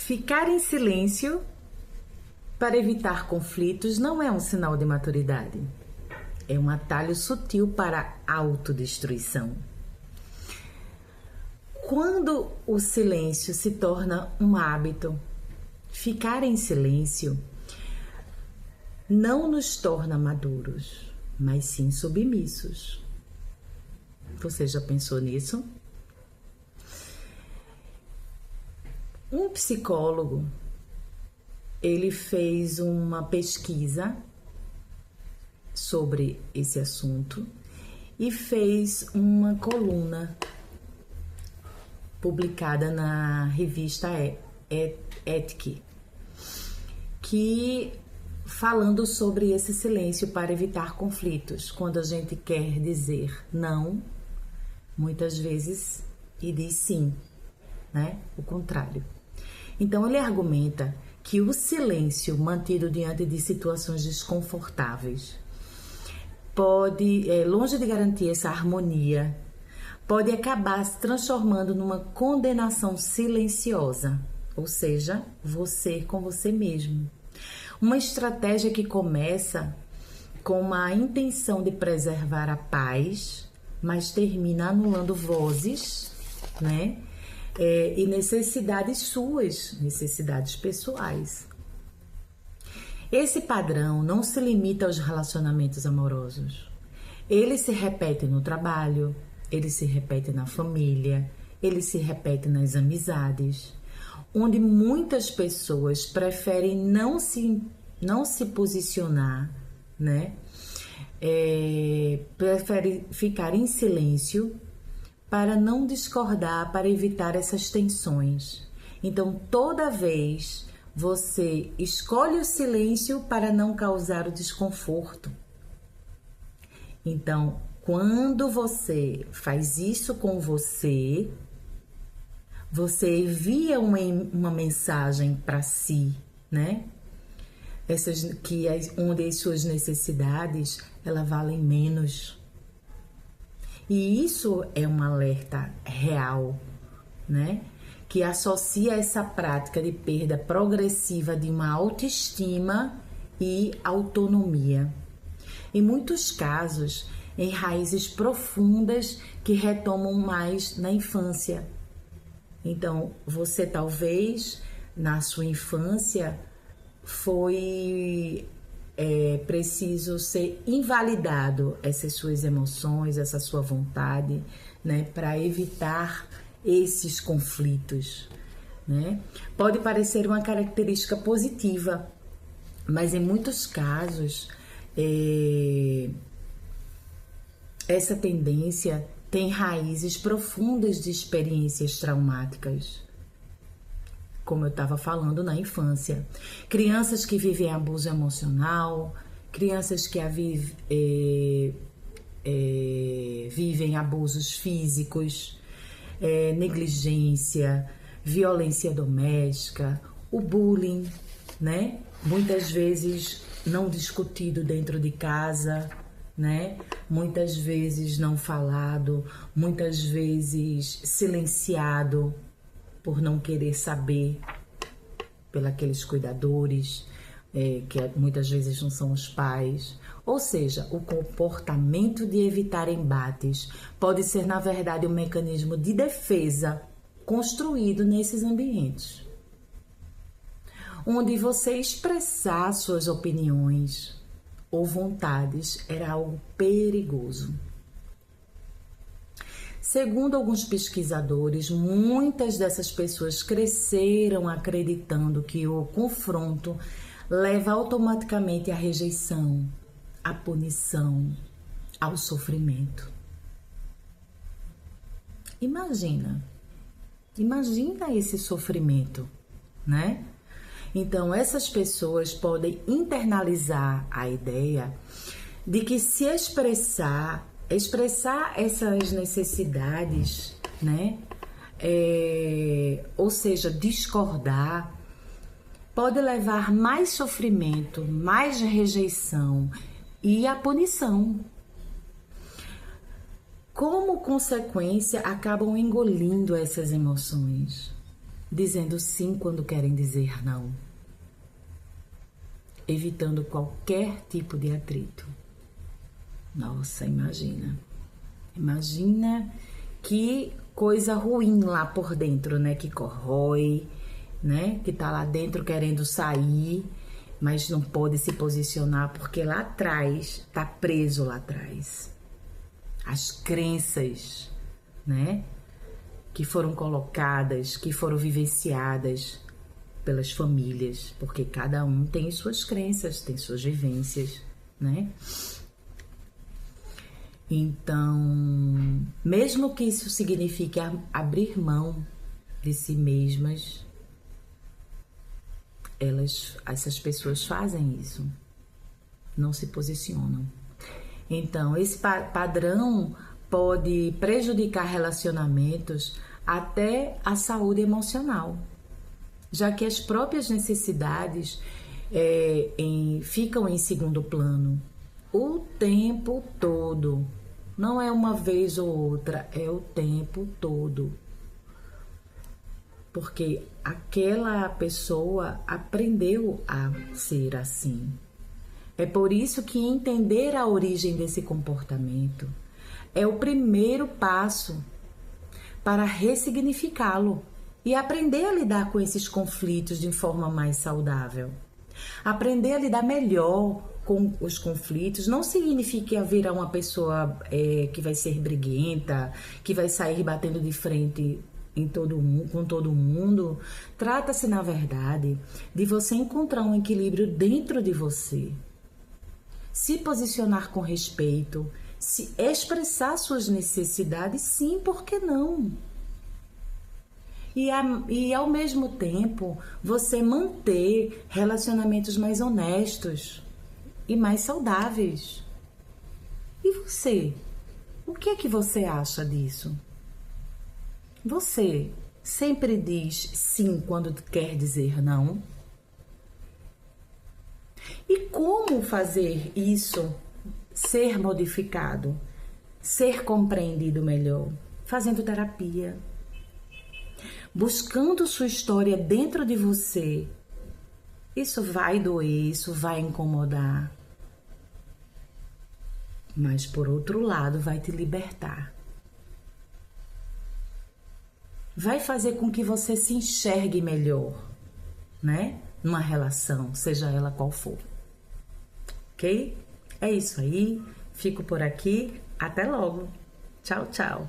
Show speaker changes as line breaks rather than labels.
Ficar em silêncio para evitar conflitos não é um sinal de maturidade. É um atalho sutil para a autodestruição. Quando o silêncio se torna um hábito, ficar em silêncio não nos torna maduros, mas sim submissos. Você já pensou nisso? Um psicólogo, ele fez uma pesquisa sobre esse assunto e fez uma coluna publicada na revista Ethic, que falando sobre esse silêncio para evitar conflitos, quando a gente quer dizer não, muitas vezes, e diz sim, né? O contrário. Então ele argumenta que o silêncio mantido diante de situações desconfortáveis pode, longe de garantir essa harmonia, pode acabar se transformando numa condenação silenciosa, ou seja, você com você mesmo. Uma estratégia que começa com uma intenção de preservar a paz, mas termina anulando vozes, né? E necessidades suas, necessidades pessoais. Esse padrão não se limita aos relacionamentos amorosos. Ele se repete no trabalho, ele se repete na família, ele se repete nas amizades, onde muitas pessoas preferem não se posicionar, né? Preferem ficar em silêncio para não discordar, para evitar essas tensões. Então, toda vez você escolhe o silêncio para não causar o desconforto. Então, quando você faz isso com você, você envia uma mensagem para si, né? Onde as suas necessidades, elas valem menos. E isso é um alerta real, né? Que associa essa prática de perda progressiva de uma autoestima e autonomia. Em muitos casos, em raízes profundas que retomam mais na infância. Então, você talvez, na sua infância, foi preciso ser invalidado essas suas emoções, essa sua vontade, né, para evitar esses conflitos, né? Pode parecer uma característica positiva, mas em muitos casos essa tendência tem raízes profundas de experiências traumáticas, como eu estava falando na infância. Crianças que vivem abuso emocional, crianças que vivem abusos físicos, negligência, violência doméstica, o bullying, né? Muitas vezes não discutido dentro de casa, né? Muitas vezes não falado, muitas vezes silenciado por não querer saber pelos cuidadores, que muitas vezes não são os pais. Ou seja, o comportamento de evitar embates pode ser, na verdade, um mecanismo de defesa construído nesses ambientes, onde você expressar suas opiniões ou vontades era algo perigoso. Segundo alguns pesquisadores, muitas dessas pessoas cresceram acreditando que o confronto leva automaticamente à rejeição, à punição, ao sofrimento. Imagina esse sofrimento, né? Então, essas pessoas podem internalizar a ideia de que se expressar essas necessidades, né? Ou seja, discordar, pode levar mais sofrimento, mais rejeição e a punição. Como consequência, acabam engolindo essas emoções, dizendo sim quando querem dizer não, evitando qualquer tipo de atrito. Nossa, imagina que coisa ruim lá por dentro, né? Que corrói, né? Que tá lá dentro querendo sair, mas não pode se posicionar porque lá atrás, tá preso lá atrás. As crenças, né? Que foram colocadas, que foram vivenciadas pelas famílias, porque cada um tem suas crenças, tem suas vivências, né? Então, mesmo que isso signifique abrir mão de si mesmas, essas pessoas fazem isso, não se posicionam. Então, esse padrão pode prejudicar relacionamentos, até a saúde emocional, já que as próprias necessidades ficam em segundo plano o tempo todo. Não é uma vez ou outra, é o tempo todo. Porque aquela pessoa aprendeu a ser assim. É por isso que entender a origem desse comportamento é o primeiro passo para ressignificá-lo e aprender a lidar com esses conflitos de forma mais saudável. Aprender a lidar melhor com os conflitos não significa virar uma pessoa que vai ser briguenta, que vai sair batendo de frente com todo mundo. Trata-se, na verdade, de você encontrar um equilíbrio dentro de você. Se posicionar com respeito, se expressar suas necessidades, sim, por que não? E ao mesmo tempo, você manter relacionamentos mais honestos e mais saudáveis. E você? O que é que você acha disso? Você sempre diz sim quando quer dizer não? E como fazer isso ser modificado, ser compreendido melhor? Fazendo terapia, buscando sua história dentro de você. Isso vai doer, isso vai incomodar, mas por outro lado vai te libertar. Vai fazer com que você se enxergue melhor, né? Numa relação, seja ela qual for. Ok? É isso aí. Fico por aqui. Até logo. Tchau, tchau.